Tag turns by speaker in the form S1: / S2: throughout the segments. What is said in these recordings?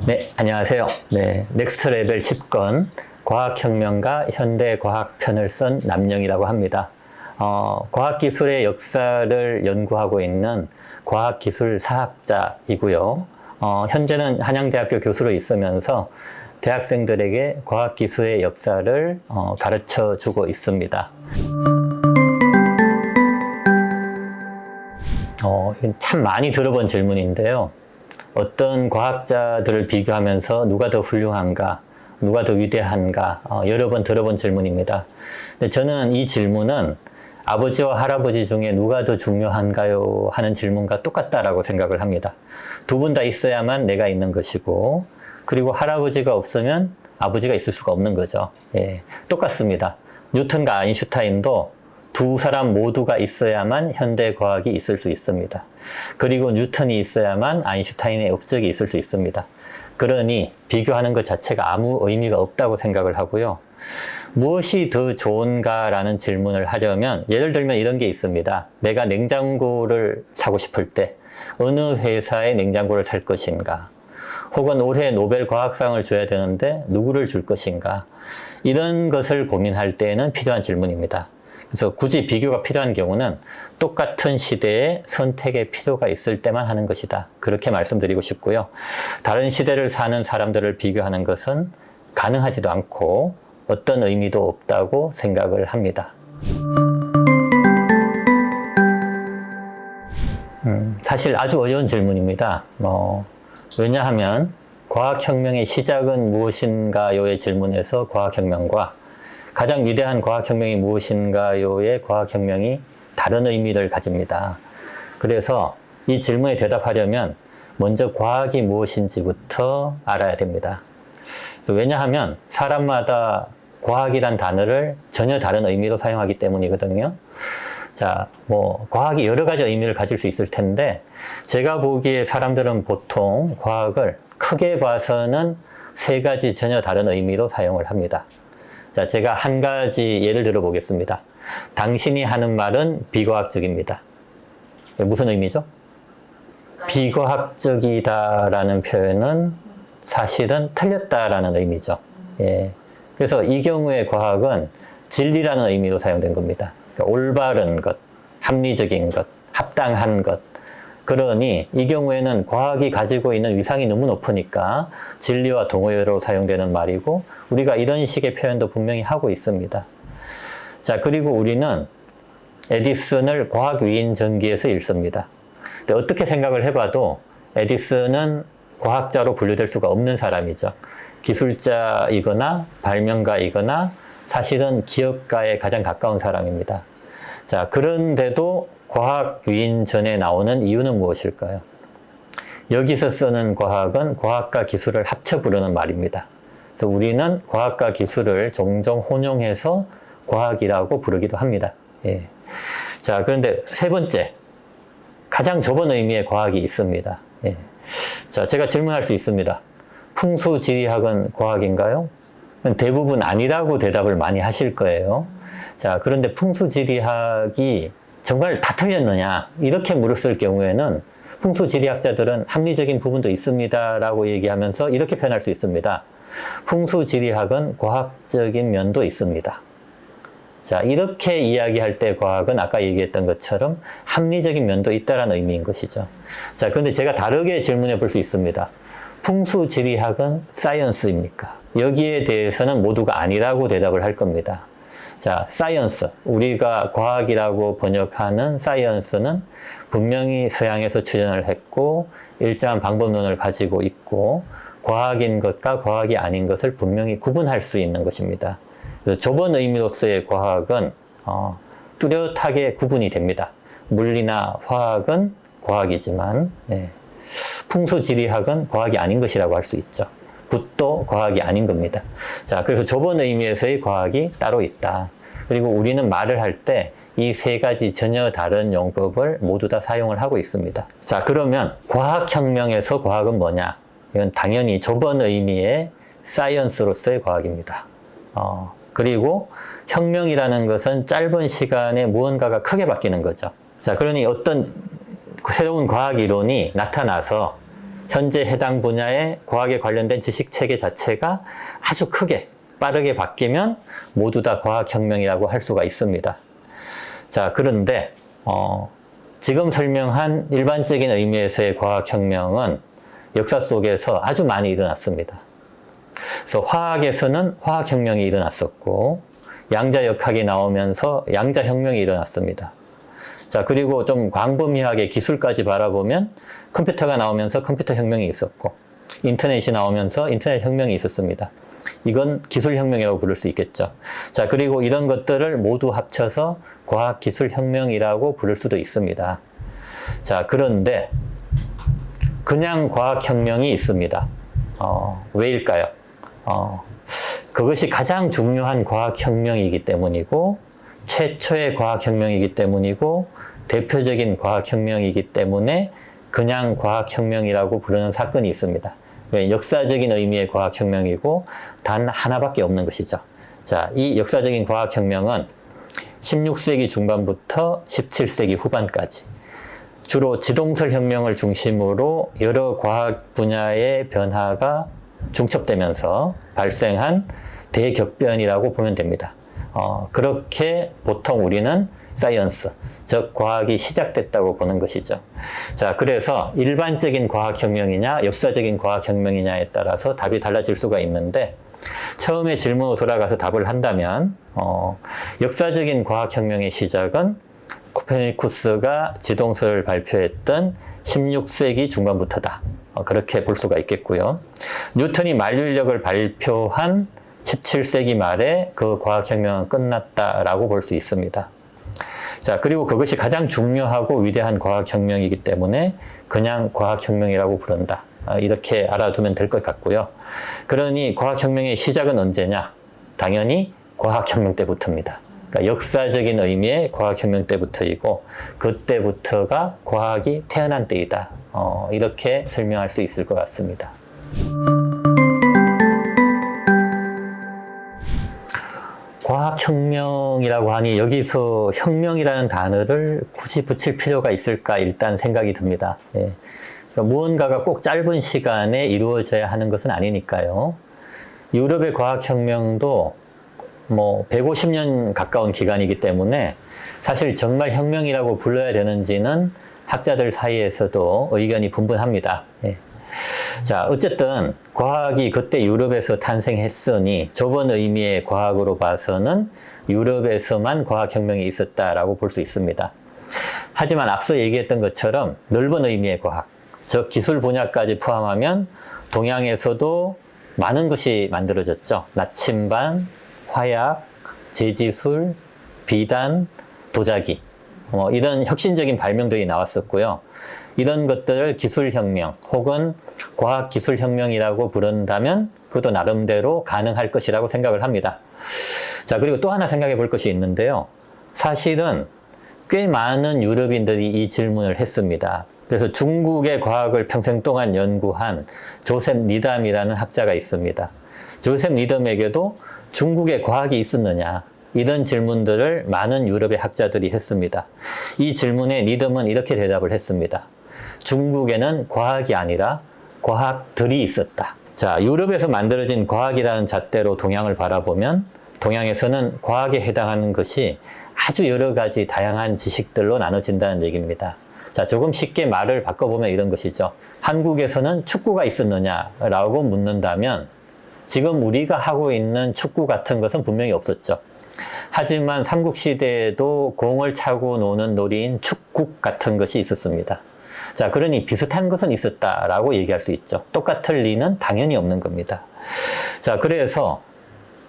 S1: 네, 안녕하세요. 네, 넥스트 레벨 10권 과학혁명과 현대과학편을 쓴 남영이라고 합니다. 과학기술의 역사를 연구하고 있는 과학기술사학자이고요. 현재는 한양대학교 교수로 있으면서 대학생들에게 과학기술의 역사를 가르쳐 주고 있습니다. 이건 참 많이 들어본 질문인데요. 어떤 과학자들을 비교하면서 누가 더 훌륭한가, 누가 더 위대한가 여러 번 들어본 질문입니다. 근데 저는 이 질문은 아버지와 할아버지 중에 누가 더 중요한가요? 하는 질문과 똑같다라고 생각을 합니다. 두 분 다 있어야만 내가 있는 것이고, 그리고 할아버지가 없으면 아버지가 있을 수가 없는 거죠. 예, 똑같습니다. 뉴턴과 아인슈타인도 두 사람 모두가 있어야만 현대과학이 있을 수 있습니다. 그리고 뉴턴이 있어야만 아인슈타인의 업적이 있을 수 있습니다. 그러니 비교하는 것 자체가 아무 의미가 없다고 생각을 하고요. 무엇이 더 좋은가라는 질문을 하려면 예를 들면 이런 게 있습니다. 내가 냉장고를 사고 싶을 때 어느 회사의 냉장고를 살 것인가? 혹은 올해 노벨 과학상을 줘야 되는데 누구를 줄 것인가? 이런 것을 고민할 때에는 필요한 질문입니다. 그래서 굳이 비교가 필요한 경우는 똑같은 시대에 선택의 필요가 있을 때만 하는 것이다. 그렇게 말씀드리고 싶고요. 다른 시대를 사는 사람들을 비교하는 것은 가능하지도 않고 어떤 의미도 없다고 생각을 합니다. 사실 아주 어려운 질문입니다. 왜냐하면 과학혁명의 시작은 무엇인가요의 질문에서 과학혁명과 가장 위대한 과학혁명이 무엇인가요의 과학혁명이 다른 의미를 가집니다. 그래서 이 질문에 대답하려면 먼저 과학이 무엇인지부터 알아야 됩니다. 왜냐하면 사람마다 과학이란 단어를 전혀 다른 의미로 사용하기 때문이거든요. 자, 과학이 여러 가지 의미를 가질 수 있을 텐데, 제가 보기에 사람들은 보통 과학을 크게 봐서는 세 가지 전혀 다른 의미로 사용을 합니다. 자, 제가 한 가지 예를 들어 보겠습니다. 당신이 하는 말은 비과학적입니다. 무슨 의미죠? 비과학적이다라는 표현은 사실은 틀렸다라는 의미죠. 예. 그래서 이 경우의 과학은 진리라는 의미로 사용된 겁니다. 그러니까 올바른 것, 합리적인 것, 합당한 것. 그러니 이 경우에는 과학이 가지고 있는 위상이 너무 높으니까 진리와 동의어로 사용되는 말이고, 우리가 이런 식의 표현도 분명히 하고 있습니다. 자, 그리고 우리는 에디슨을 과학 위인 전기에서 읽습니다. 근데 어떻게 생각을 해봐도 에디슨은 과학자로 분류될 수가 없는 사람이죠. 기술자이거나 발명가이거나 사실은 기업가에 가장 가까운 사람입니다. 자, 그런데도 과학 위인전에 나오는 이유는 무엇일까요? 여기서 쓰는 과학은 과학과 기술을 합쳐 부르는 말입니다. 그래서 우리는 과학과 기술을 종종 혼용해서 과학이라고 부르기도 합니다. 예. 자, 그런데 세 번째, 가장 좁은 의미의 과학이 있습니다. 예. 자, 제가 질문할 수 있습니다. 풍수지리학은 과학인가요? 대부분 아니라고 대답을 많이 하실 거예요. 자, 그런데 풍수지리학이 정말 다 틀렸느냐? 이렇게 물었을 경우에는 풍수지리학자들은 합리적인 부분도 있습니다라고 얘기하면서 이렇게 표현할 수 있습니다. 풍수지리학은 과학적인 면도 있습니다. 자, 이렇게 이야기할 때 과학은 아까 얘기했던 것처럼 합리적인 면도 있다라는 의미인 것이죠. 자, 그런데 제가 다르게 질문해 볼 수 있습니다. 풍수지리학은 사이언스입니까? 여기에 대해서는 모두가 아니라고 대답을 할 겁니다. 자, 사이언스, 우리가 과학이라고 번역하는 사이언스는 분명히 서양에서 출현을 했고 일정한 방법론을 가지고 있고 과학인 것과 과학이 아닌 것을 분명히 구분할 수 있는 것입니다. 그래서 좁은 의미로서의 과학은 뚜렷하게 구분이 됩니다. 물리나 화학은 과학이지만 풍수지리학은 과학이 아닌 것이라고 할 수 있죠. 굿도 과학이 아닌 겁니다. 자, 그래서 좁은 의미에서의 과학이 따로 있다. 그리고 우리는 말을 할 때 이 세 가지 전혀 다른 용법을 모두 다 사용을 하고 있습니다. 자, 그러면 과학혁명에서 과학은 뭐냐? 이건 당연히 좁은 의미의 사이언스로서의 과학입니다. 그리고 혁명이라는 것은 짧은 시간에 무언가가 크게 바뀌는 거죠. 자, 그러니 어떤 새로운 과학 이론이 나타나서 현재 해당 분야의 과학에 관련된 지식 체계 자체가 아주 크게 빠르게 바뀌면 모두 다 과학혁명이라고 할 수가 있습니다. 자, 그런데 지금 설명한 일반적인 의미에서의 과학혁명은 역사 속에서 아주 많이 일어났습니다. 그래서 화학에서는 화학혁명이 일어났었고, 양자역학이 나오면서 양자혁명이 일어났습니다. 자, 그리고 좀 광범위하게 기술까지 바라보면 컴퓨터가 나오면서 컴퓨터혁명이 있었고, 인터넷이 나오면서 인터넷혁명이 있었습니다. 이건 기술혁명이라고 부를 수 있겠죠. 자, 그리고 이런 것들을 모두 합쳐서 과학기술혁명이라고 부를 수도 있습니다. 자, 그런데 그냥 과학혁명이 있습니다. 왜일까요? 그것이 가장 중요한 과학혁명이기 때문이고, 최초의 과학혁명이기 때문이고, 대표적인 과학혁명이기 때문에 그냥 과학혁명이라고 부르는 사건이 있습니다. 역사적인 의미의 과학혁명이고 단 하나밖에 없는 것이죠. 자, 이 역사적인 과학혁명은 16세기 중반부터 17세기 후반까지 주로 지동설 혁명을 중심으로 여러 과학 분야의 변화가 중첩되면서 발생한 대격변이라고 보면 됩니다. 그렇게 보통 우리는 사이언스, 즉 과학이 시작됐다고 보는 것이죠. 자, 그래서 일반적인 과학혁명이냐 역사적인 과학혁명이냐에 따라서 답이 달라질 수가 있는데, 처음에 질문으로 돌아가서 답을 한다면 역사적인 과학혁명의 시작은 코페르니쿠스가 지동설을 발표했던 16세기 중반부터다. 그렇게 볼 수가 있겠고요. 뉴턴이 만류인력을 발표한 17세기 말에 그 과학혁명은 끝났다라고 볼 수 있습니다. 자, 그리고 그것이 가장 중요하고 위대한 과학혁명이기 때문에 그냥 과학혁명이라고 부른다. 이렇게 알아두면 될 것 같고요. 그러니 과학혁명의 시작은 언제냐? 당연히 과학혁명 때부터입니다. 그러니까 역사적인 의미의 과학혁명 때부터이고, 그때부터가 과학이 태어난 때이다. 이렇게 설명할 수 있을 것 같습니다. 과학혁명이라고 하니 여기서 혁명이라는 단어를 굳이 붙일 필요가 있을까 일단 생각이 듭니다. 예. 그러니까 무언가가 꼭 짧은 시간에 이루어져야 하는 것은 아니니까요. 유럽의 과학혁명도 150년 가까운 기간이기 때문에 사실 정말 혁명이라고 불러야 되는지는 학자들 사이에서도 의견이 분분합니다. 예. 자, 어쨌든 과학이 그때 유럽에서 탄생했으니 좁은 의미의 과학으로 봐서는 유럽에서만 과학혁명이 있었다라고 볼 수 있습니다. 하지만 앞서 얘기했던 것처럼 넓은 의미의 과학, 즉 기술 분야까지 포함하면 동양에서도 많은 것이 만들어졌죠. 나침반, 화약, 제지술, 비단, 도자기, 이런 혁신적인 발명들이 나왔었고요. 이런 것들을 기술혁명 혹은 과학기술혁명이라고 부른다면 그것도 나름대로 가능할 것이라고 생각을 합니다. 자, 그리고 또 하나 생각해 볼 것이 있는데요. 사실은 꽤 많은 유럽인들이 이 질문을 했습니다. 그래서 중국의 과학을 평생 동안 연구한 조셉 니담이라는 학자가 있습니다. 조셉 니담에게도 중국에 과학이 있었느냐, 이런 질문들을 많은 유럽의 학자들이 했습니다. 이 질문에 니담은 이렇게 대답을 했습니다. 중국에는 과학이 아니라 과학들이 있었다. 자, 유럽에서 만들어진 과학이라는 잣대로 동양을 바라보면 동양에서는 과학에 해당하는 것이 아주 여러 가지 다양한 지식들로 나눠진다는 얘기입니다. 자, 조금 쉽게 말을 바꿔보면 이런 것이죠. 한국에서는 축구가 있었느냐라고 묻는다면 지금 우리가 하고 있는 축구 같은 것은 분명히 없었죠. 하지만 삼국시대에도 공을 차고 노는 놀이인 축국 같은 것이 있었습니다. 자, 그러니 비슷한 것은 있었다라고 얘기할 수 있죠. 똑같을 리는 당연히 없는 겁니다. 자, 그래서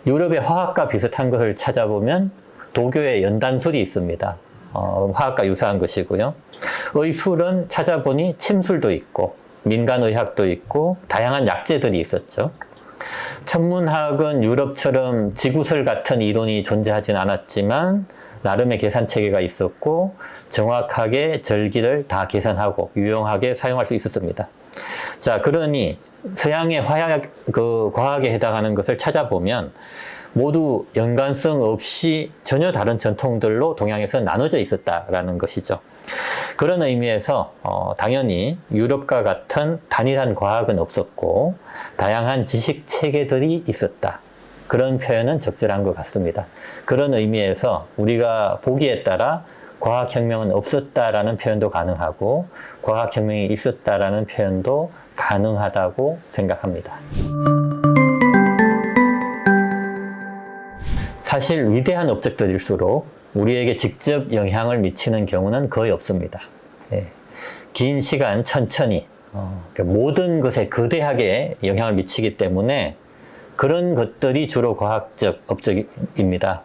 S1: 유럽의 화학과 비슷한 것을 찾아보면 도교의 연단술이 있습니다. 화학과 유사한 것이고요. 의술은 찾아보니 침술도 있고 민간의학도 있고 다양한 약재들이 있었죠. 천문학은 유럽처럼 지구설 같은 이론이 존재하진 않았지만 나름의 계산 체계가 있었고 정확하게 절기를 다 계산하고 유용하게 사용할 수 있었습니다. 자, 그러니 서양의 과학에 해당하는 것을 찾아보면 모두 연관성 없이 전혀 다른 전통들로 동양에서 나눠져 있었다라는 것이죠. 그런 의미에서 당연히 유럽과 같은 단일한 과학은 없었고 다양한 지식 체계들이 있었다. 그런 표현은 적절한 것 같습니다. 그런 의미에서 우리가 보기에 따라 과학혁명은 없었다라는 표현도 가능하고 과학혁명이 있었다라는 표현도 가능하다고 생각합니다. 사실 위대한 업적들일수록 우리에게 직접 영향을 미치는 경우는 거의 없습니다. 예. 긴 시간 천천히 모든 것에 거대하게 영향을 미치기 때문에 그런 것들이 주로 과학적 업적입니다.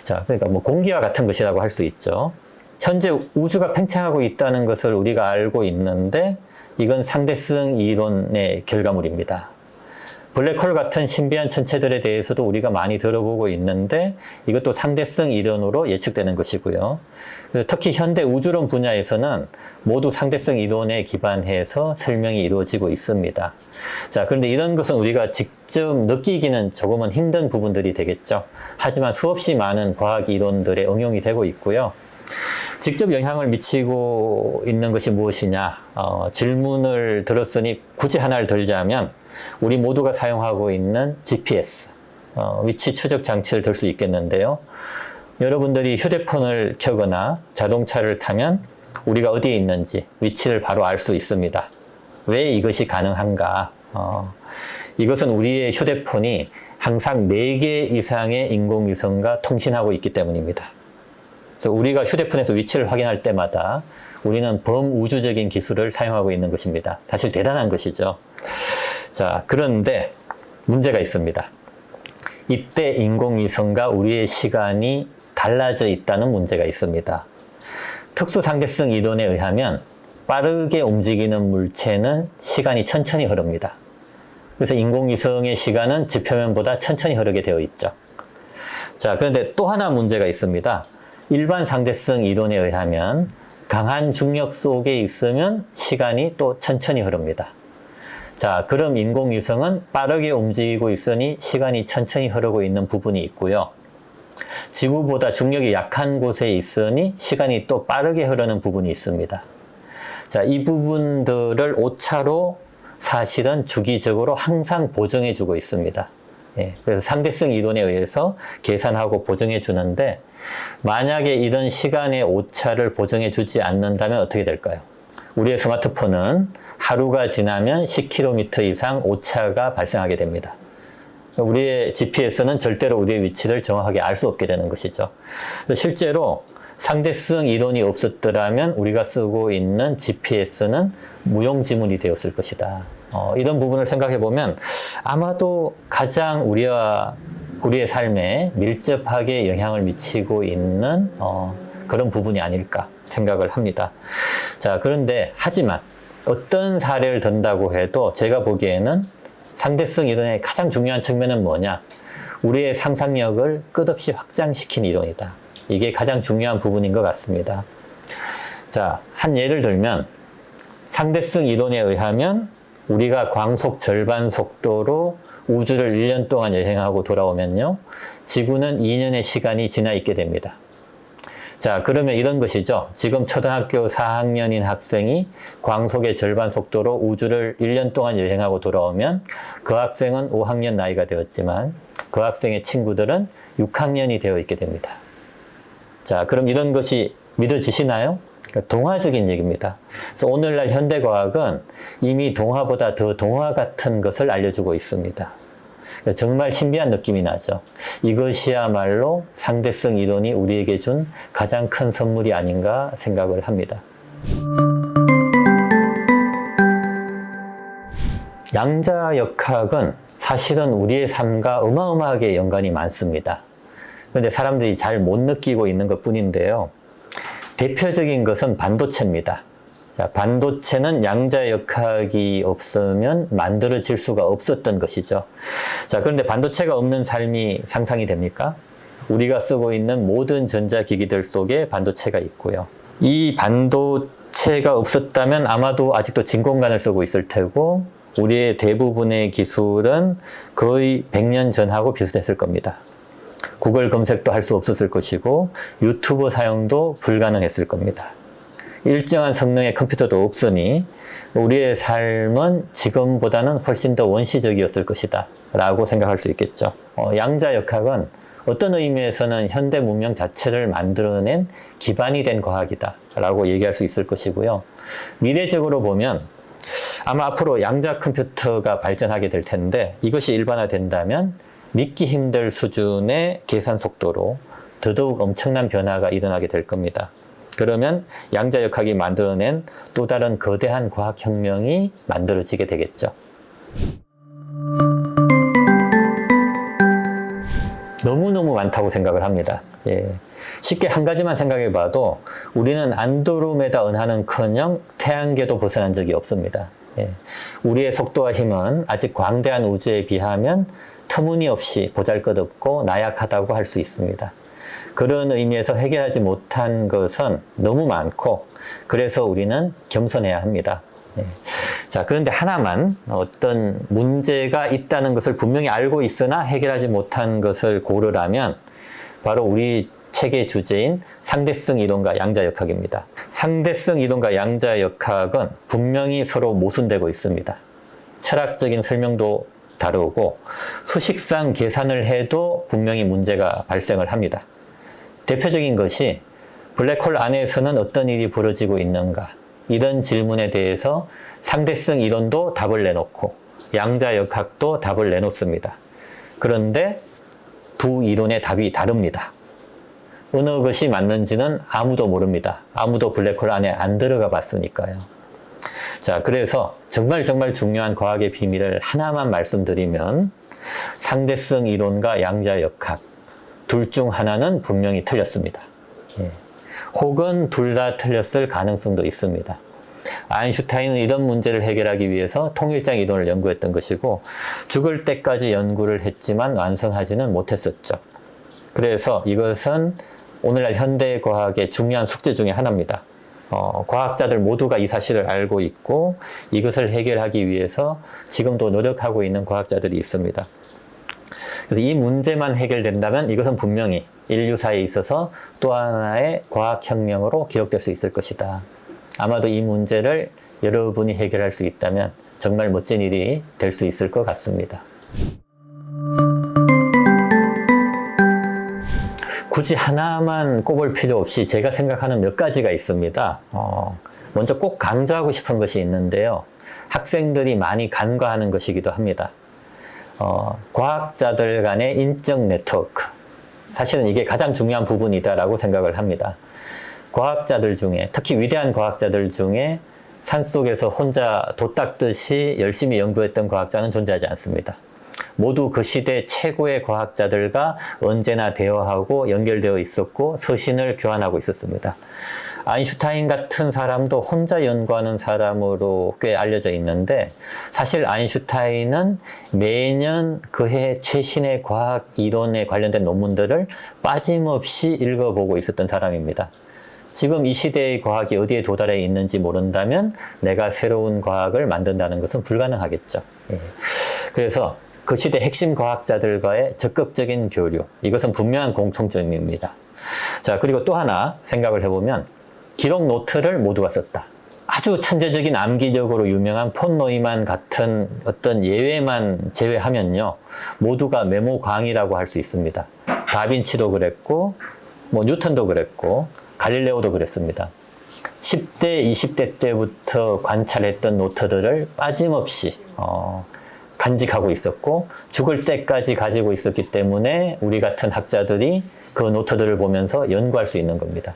S1: 자, 그러니까 뭐 공기와 같은 것이라고 할 수 있죠. 현재 우주가 팽창하고 있다는 것을 우리가 알고 있는데 이건 상대성 이론의 결과물입니다. 블랙홀 같은 신비한 천체들에 대해서도 우리가 많이 들어보고 있는데 이것도 상대성 이론으로 예측되는 것이고요. 특히 현대 우주론 분야에서는 모두 상대성 이론에 기반해서 설명이 이루어지고 있습니다. 자, 그런데 이런 것은 우리가 직접 느끼기는 조금은 힘든 부분들이 되겠죠. 하지만 수없이 많은 과학 이론들의 응용이 되고 있고요. 직접 영향을 미치고 있는 것이 무엇이냐? 질문을 들었으니 굳이 하나를 들자면 우리 모두가 사용하고 있는 GPS, 위치 추적 장치를 들 수 있겠는데요. 여러분들이 휴대폰을 켜거나 자동차를 타면 우리가 어디에 있는지 위치를 바로 알 수 있습니다. 왜 이것이 가능한가? 이것은 우리의 휴대폰이 항상 4개 이상의 인공위성과 통신하고 있기 때문입니다. 그래서 우리가 휴대폰에서 위치를 확인할 때마다 우리는 범우주적인 기술을 사용하고 있는 것입니다. 사실 대단한 것이죠. 자, 그런데 문제가 있습니다. 이때 인공위성과 우리의 시간이 달라져 있다는 문제가 있습니다. 특수상대성 이론에 의하면 빠르게 움직이는 물체는 시간이 천천히 흐릅니다. 그래서 인공위성의 시간은 지표면보다 천천히 흐르게 되어 있죠. 자, 그런데 또 하나 문제가 있습니다. 일반 상대성 이론에 의하면 강한 중력 속에 있으면 시간이 또 천천히 흐릅니다. 자, 그럼 인공위성은 빠르게 움직이고 있으니 시간이 천천히 흐르고 있는 부분이 있고요. 지구보다 중력이 약한 곳에 있으니 시간이 또 빠르게 흐르는 부분이 있습니다. 자, 이 부분들을 오차로 사실은 주기적으로 항상 보정해 주고 있습니다. 예, 그래서 상대성 이론에 의해서 계산하고 보정해 주는데 만약에 이런 시간의 오차를 보정해 주지 않는다면 어떻게 될까요? 우리의 스마트폰은 하루가 지나면 10km 이상 오차가 발생하게 됩니다. 우리의 GPS는 절대로 우리의 위치를 정확하게 알 수 없게 되는 것이죠. 실제로 상대성 이론이 없었더라면 우리가 쓰고 있는 GPS는 무용지물이 되었을 것이다. 이런 부분을 생각해 보면 아마도 가장 우리의 삶에 밀접하게 영향을 미치고 있는 그런 부분이 아닐까 생각을 합니다. 자, 그런데 하지만 어떤 사례를 든다고 해도 제가 보기에는 상대성 이론의 가장 중요한 측면은 뭐냐? 우리의 상상력을 끝없이 확장시킨 이론이다. 이게 가장 중요한 부분인 것 같습니다. 자, 한 예를 들면 상대성 이론에 의하면 우리가 광속 절반 속도로 우주를 1년 동안 여행하고 돌아오면요. 지구는 2년의 시간이 지나 있게 됩니다. 자, 그러면 이런 것이죠. 지금 초등학교 4학년인 학생이 광속의 절반 속도로 우주를 1년 동안 여행하고 돌아오면 그 학생은 5학년 나이가 되었지만 그 학생의 친구들은 6학년이 되어 있게 됩니다. 자, 그럼 이런 것이 믿어지시나요? 동화적인 얘기입니다. 그래서 오늘날 현대과학은 이미 동화보다 더 동화 같은 것을 알려주고 있습니다. 정말 신비한 느낌이 나죠. 이것이야말로 상대성 이론이 우리에게 준 가장 큰 선물이 아닌가 생각을 합니다. 양자역학은 사실은 우리의 삶과 어마어마하게 연관이 많습니다. 그런데 사람들이 잘 못 느끼고 있는 것 뿐인데요. 대표적인 것은 반도체입니다. 자, 반도체는 양자역학이 없으면 만들어질 수가 없었던 것이죠. 자, 그런데 반도체가 없는 삶이 상상이 됩니까? 우리가 쓰고 있는 모든 전자기기들 속에 반도체가 있고요. 이 반도체가 없었다면 아마도 아직도 진공관을 쓰고 있을 테고 우리의 대부분의 기술은 거의 100년 전하고 비슷했을 겁니다. 구글 검색도 할 수 없었을 것이고 유튜브 사용도 불가능했을 겁니다. 일정한 성능의 컴퓨터도 없으니 우리의 삶은 지금보다는 훨씬 더 원시적이었을 것이다 라고 생각할 수 있겠죠. 양자역학은 어떤 의미에서는 현대 문명 자체를 만들어낸 기반이 된 과학이다 라고 얘기할 수 있을 것이고요. 미래적으로 보면 아마 앞으로 양자 컴퓨터가 발전하게 될 텐데 이것이 일반화된다면 믿기 힘들 수준의 계산 속도로 더더욱 엄청난 변화가 일어나게 될 겁니다. 그러면 양자역학이 만들어낸 또 다른 거대한 과학혁명이 만들어지게 되겠죠. 너무너무 많다고 생각을 합니다. 쉽게 한 가지만 생각해 봐도 우리는 안드로메다 은하는커녕 태양계도 벗어난 적이 없습니다. 우리의 속도와 힘은 아직 광대한 우주에 비하면 터무니없이 보잘것없고 나약하다고 할 수 있습니다. 그런 의미에서 해결하지 못한 것은 너무 많고 그래서 우리는 겸손해야 합니다. 자, 그런데 하나만 어떤 문제가 있다는 것을 분명히 알고 있으나 해결하지 못한 것을 고르라면 바로 우리 책의 주제인 상대성 이론과 양자역학입니다. 상대성 이론과 양자역학은 분명히 서로 모순되고 있습니다. 철학적인 설명도 다르고 수식상 계산을 해도 분명히 문제가 발생을 합니다. 대표적인 것이 블랙홀 안에서는 어떤 일이 벌어지고 있는가 이런 질문에 대해서 상대성 이론도 답을 내놓고 양자역학도 답을 내놓습니다. 그런데 두 이론의 답이 다릅니다. 어느 것이 맞는지는 아무도 모릅니다. 아무도 블랙홀 안에 안 들어가 봤으니까요. 자, 그래서 정말 중요한 과학의 비밀을 하나만 말씀드리면 상대성 이론과 양자역학 둘 중 하나는 분명히 틀렸습니다. 혹은 둘 다 틀렸을 가능성도 있습니다. 아인슈타인은 이런 문제를 해결하기 위해서 통일장 이론을 연구했던 것이고 죽을 때까지 연구를 했지만 완성하지는 못했었죠. 그래서 이것은 오늘날 현대과학의 중요한 숙제 중에 하나입니다. 과학자들 모두가 이 사실을 알고 있고 이것을 해결하기 위해서 지금도 노력하고 있는 과학자들이 있습니다. 그래서 이 문제만 해결된다면 이것은 분명히 인류사에 있어서 또 하나의 과학혁명으로 기록될 수 있을 것이다. 아마도 이 문제를 여러분이 해결할 수 있다면 정말 멋진 일이 될 수 있을 것 같습니다. 굳이 하나만 꼽을 필요 없이 제가 생각하는 몇 가지가 있습니다. 먼저 꼭 강조하고 싶은 것이 있는데요. 학생들이 많이 간과하는 것이기도 합니다. 과학자들 간의 인적 네트워크. 사실은 이게 가장 중요한 부분이다라고 생각을 합니다. 과학자들 중에, 특히 위대한 과학자들 중에 산속에서 혼자 돛 닦듯이 열심히 연구했던 과학자는 존재하지 않습니다. 모두 그 시대 최고의 과학자들과 언제나 대화하고 연결되어 있었고 서신을 교환하고 있었습니다. 아인슈타인 같은 사람도 혼자 연구하는 사람으로 꽤 알려져 있는데 사실 아인슈타인은 매년 그해 최신의 과학 이론에 관련된 논문들을 빠짐없이 읽어보고 있었던 사람입니다. 지금 이 시대의 과학이 어디에 도달해 있는지 모른다면 내가 새로운 과학을 만든다는 것은 불가능하겠죠. 그래서 그 시대 핵심 과학자들과의 적극적인 교류, 이것은 분명한 공통점입니다. 자, 그리고 또 하나 생각을 해보면 기록 노트를 모두가 썼다. 아주 천재적인 암기력으로 유명한 폰 노이만 같은 어떤 예외만 제외하면요, 모두가 메모광이라고 할 수 있습니다. 다빈치도 그랬고, 뉴턴도 그랬고, 갈릴레오도 그랬습니다. 10대, 20대 때부터 관찰했던 노트들을 빠짐없이 간직하고 있었고 죽을 때까지 가지고 있었기 때문에 우리 같은 학자들이 그 노트들을 보면서 연구할 수 있는 겁니다.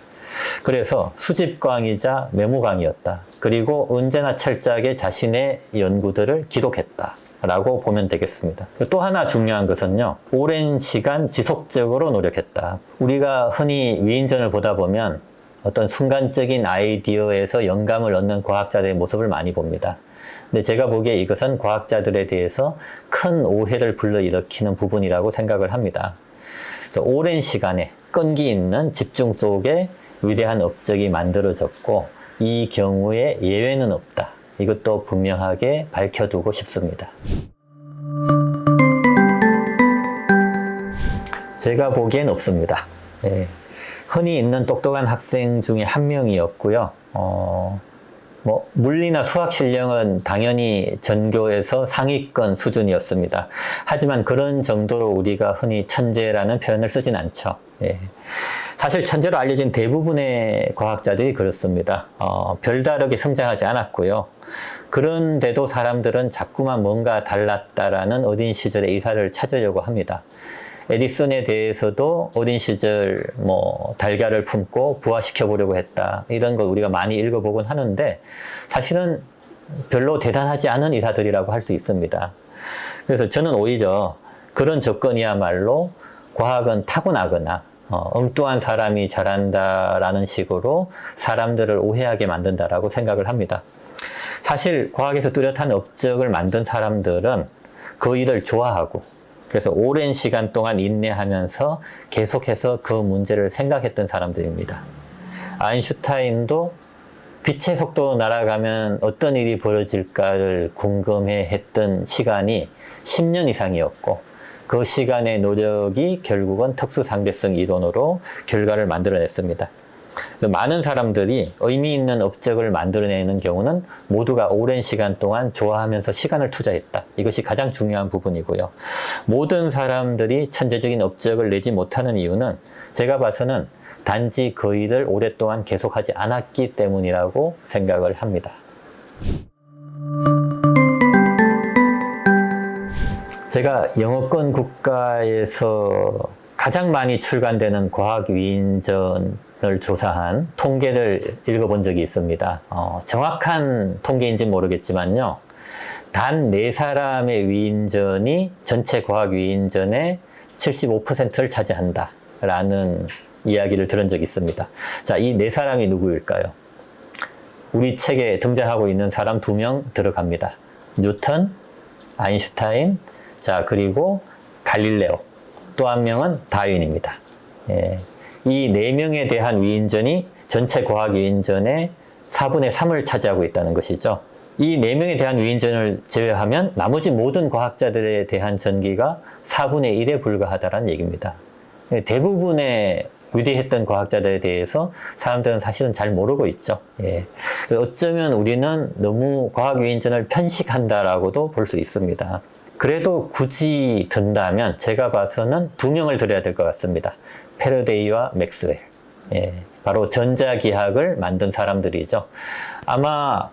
S1: 그래서 수집광이자 메모광이었다. 그리고 언제나 철저하게 자신의 연구들을 기록했다 라고 보면 되겠습니다. 또 하나 중요한 것은요, 오랜 시간 지속적으로 노력했다. 우리가 흔히 위인전을 보다 보면 어떤 순간적인 아이디어에서 영감을 얻는 과학자들의 모습을 많이 봅니다. 근데 제가 보기에 이것은 과학자들에 대해서 큰 오해를 불러일으키는 부분이라고 생각을 합니다. 그래서 오랜 시간에 끈기 있는 집중 속에 위대한 업적이 만들어졌고 이 경우에 예외는 없다. 이것도 분명하게 밝혀두고 싶습니다. 제가 보기엔 없습니다. 예. 흔히 있는 똑똑한 학생 중에 한 명이었고요. 뭐 물리나 수학 실력은 당연히 전교에서 상위권 수준이었습니다. 하지만 그런 정도로 우리가 흔히 천재라는 표현을 쓰진 않죠. 예. 사실 천재로 알려진 대부분의 과학자들이 그렇습니다. 별다르게 성장하지 않았고요. 그런데도 사람들은 자꾸만 뭔가 달랐다라는 어린 시절의 이사를 찾으려고 합니다. 에디슨에 대해서도 어린 시절 뭐 달걀을 품고 부화시켜 보려고 했다, 이런 걸 우리가 많이 읽어보곤 하는데 사실은 별로 대단하지 않은 이사들이라고 할 수 있습니다. 그래서 저는 오히려 그런 조건이야말로 과학은 타고나거나 엉뚱한 사람이 잘한다라는 식으로 사람들을 오해하게 만든다라고 생각을 합니다. 사실 과학에서 뚜렷한 업적을 만든 사람들은 그 일을 좋아하고, 그래서 오랜 시간 동안 인내하면서 계속해서 그 문제를 생각했던 사람들입니다. 아인슈타인도 빛의 속도로 날아가면 어떤 일이 벌어질까를 궁금해 했던 시간이 10년 이상이었고, 그 시간의 노력이 결국은 특수상대성 이론으로 결과를 만들어냈습니다. 많은 사람들이 의미 있는 업적을 만들어내는 경우는 모두가 오랜 시간 동안 좋아하면서 시간을 투자했다. 이것이 가장 중요한 부분이고요. 모든 사람들이 천재적인 업적을 내지 못하는 이유는 제가 봐서는 단지 그 일을 오랫동안 계속하지 않았기 때문이라고 생각을 합니다. 제가 영어권 국가에서 가장 많이 출간되는 과학 위인전을 조사한 통계를 읽어본 적이 있습니다. 정확한 통계인지 모르겠지만요. 단 4사람의 위인전이 전체 과학 위인전의 75%를 차지한다 라는 이야기를 들은 적이 있습니다. 자, 이 4사람이 누구일까요? 우리 책에 등장하고 있는 사람 2명 들어갑니다. 뉴턴, 아인슈타인, 자, 그리고 갈릴레오. 또 한 명은 다윈입니다. 예. 이 4명에 대한 위인전이 전체 과학 위인전의 4분의 3을 차지하고 있다는 것이죠. 이 4명에 대한 위인전을 제외하면 나머지 모든 과학자들에 대한 전기가 4분의 1에 불과하다는 얘기입니다. 예, 대부분의 위대했던 과학자들에 대해서 사람들은 사실은 잘 모르고 있죠. 예. 어쩌면 우리는 너무 과학 위인전을 편식한다라고도 볼 수 있습니다. 그래도 굳이 든다면 제가 봐서는 2명을 들어야 될 것 같습니다. 패러데이와 맥스웰. 예, 바로 전자기학을 만든 사람들이죠. 아마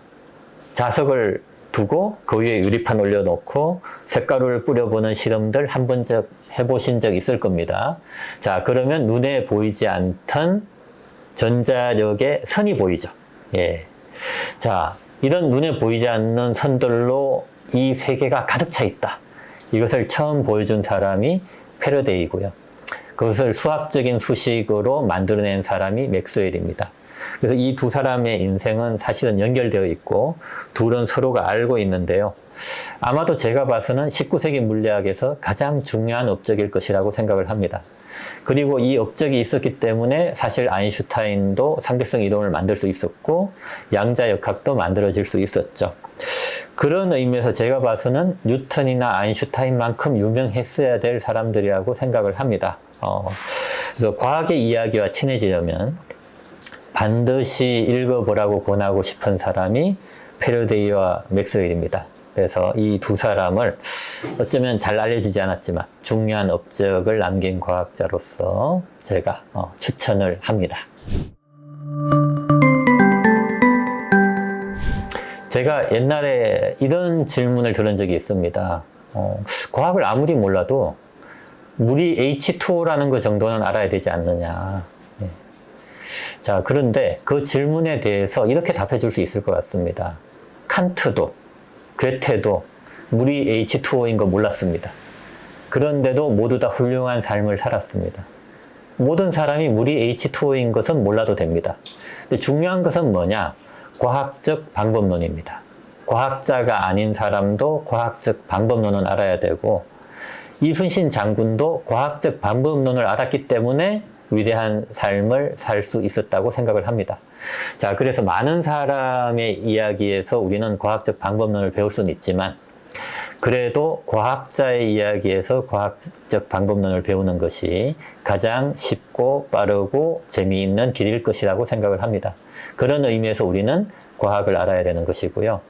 S1: 자석을 두고 그 위에 유리판 올려놓고 쇳가루를 뿌려보는 실험들 한 번 해보신 적 있을 겁니다. 자, 그러면 눈에 보이지 않던 전자력의 선이 보이죠. 예. 자, 이런 눈에 보이지 않는 선들로 이 세계가 가득 차 있다. 이것을 처음 보여준 사람이 패러데이고요. 그것을 수학적인 수식으로 만들어낸 사람이 맥스웰입니다. 그래서 이 2사람의 인생은 사실은 연결되어 있고 둘은 서로가 알고 있는데요. 아마도 제가 봐서는 19세기 물리학에서 가장 중요한 업적일 것이라고 생각을 합니다. 그리고 이 업적이 있었기 때문에 사실 아인슈타인도 상대성 이론을 만들 수 있었고 양자역학도 만들어질 수 있었죠. 그런 의미에서 제가 봐서는 뉴턴이나 아인슈타인만큼 유명했어야 될 사람들이라고 생각을 합니다. 그래서 과학의 이야기와 친해지려면 반드시 읽어보라고 권하고 싶은 사람이 패러데이와 맥스웰입니다. 그래서 이 2사람을 어쩌면 잘 알려지지 않았지만 중요한 업적을 남긴 과학자로서 제가 추천을 합니다. 제가 옛날에 이런 질문을 들은 적이 있습니다. 과학을 아무리 몰라도 물이 H2O라는 것 정도는 알아야 되지 않느냐. 예. 자, 그런데 그 질문에 대해서 이렇게 답해 줄 수 있을 것 같습니다. 칸트도, 괴테도 물이 H2O인 거 몰랐습니다. 그런데도 모두 다 훌륭한 삶을 살았습니다. 모든 사람이 물이 H2O인 것은 몰라도 됩니다. 근데 중요한 것은 뭐냐? 과학적 방법론입니다. 과학자가 아닌 사람도 과학적 방법론은 알아야 되고 이순신 장군도 과학적 방법론을 알았기 때문에 위대한 삶을 살 수 있었다고 생각을 합니다. 자, 그래서 많은 사람의 이야기에서 우리는 과학적 방법론을 배울 수는 있지만 그래도 과학자의 이야기에서 과학적 방법론을 배우는 것이 가장 쉽고 빠르고 재미있는 길일 것이라고 생각을 합니다. 그런 의미에서 우리는 과학을 알아야 되는 것이고요.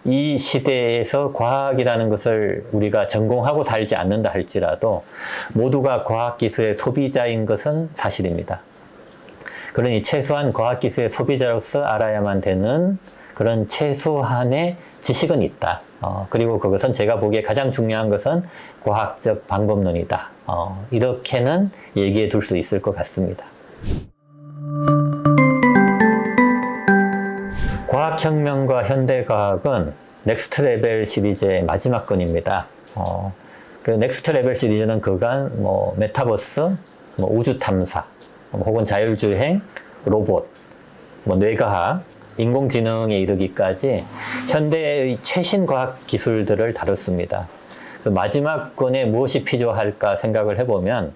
S1: 이 시대에서 과학이라는 것을 우리가 전공하고 살지 않는다 할지라도 모두가 과학기술의 소비자인 것은 사실입니다. 그러니 최소한 과학기술의 소비자로서 알아야만 되는 그런 최소한의 지식은 있다. 그리고 그것은 제가 보기에 가장 중요한 것은 과학적 방법론이다. 이렇게는 얘기해 둘 수 있을 것 같습니다. 과학혁명과 현대과학은 넥스트 레벨 시리즈의 마지막 건입니다. 그 넥스트 레벨 시리즈는 그간 메타버스, 우주 탐사, 혹은 자율주행, 로봇, 뇌과학, 인공지능에 이르기까지 현대의 최신 과학 기술들을 다뤘습니다. 마지막 건에 무엇이 필요할까 생각을 해보면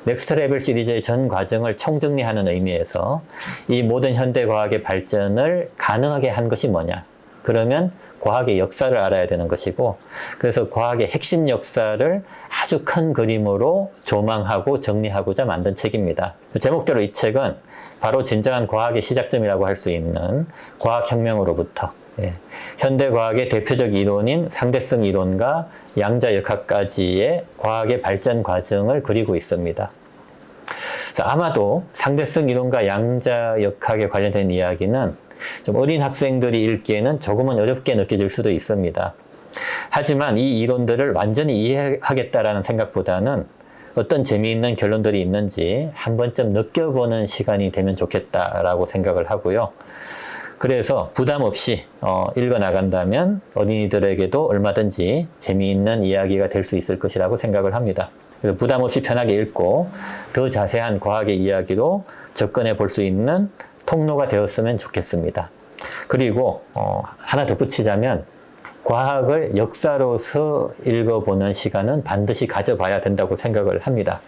S1: 넥스트 레벨 시리즈의 전 과정을 총정리하는 의미에서 이 모든 현대 과학의 발전을 가능하게 한 것이 뭐냐? 그러면 과학의 역사를 알아야 되는 것이고, 그래서 과학의 핵심 역사를 아주 큰 그림으로 조망하고 정리하고자 만든 책입니다. 제목대로 이 책은 바로 진정한 과학의 시작점이라고 할 수 있는 과학혁명으로부터 현대과학의 대표적 이론인 상대성 이론과 양자역학까지의 과학의 발전 과정을 그리고 있습니다. 아마도 상대성 이론과 양자역학에 관련된 이야기는 좀 어린 학생들이 읽기에는 조금은 어렵게 느껴질 수도 있습니다. 하지만 이 이론들을 완전히 이해하겠다라는 생각보다는 어떤 재미있는 결론들이 있는지 한 번쯤 느껴보는 시간이 되면 좋겠다라고 생각을 하고요. 그래서 부담 없이 읽어나간다면 어린이들에게도 얼마든지 재미있는 이야기가 될 수 있을 것이라고 생각을 합니다. 그래서 부담 없이 편하게 읽고 더 자세한 과학의 이야기로 접근해 볼 수 있는 통로가 되었으면 좋겠습니다. 그리고 하나 덧붙이자면 과학을 역사로서 읽어보는 시간은 반드시 가져봐야 된다고 생각을 합니다.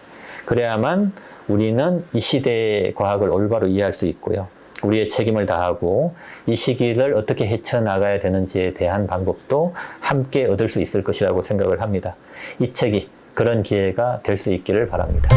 S1: 그래야만 우리는 이 시대의 과학을 올바로 이해할 수 있고요. 우리의 책임을 다하고 이 시기를 어떻게 헤쳐나가야 되는지에 대한 방법도 함께 얻을 수 있을 것이라고 생각을 합니다. 이 책이 그런 기회가 될 수 있기를 바랍니다.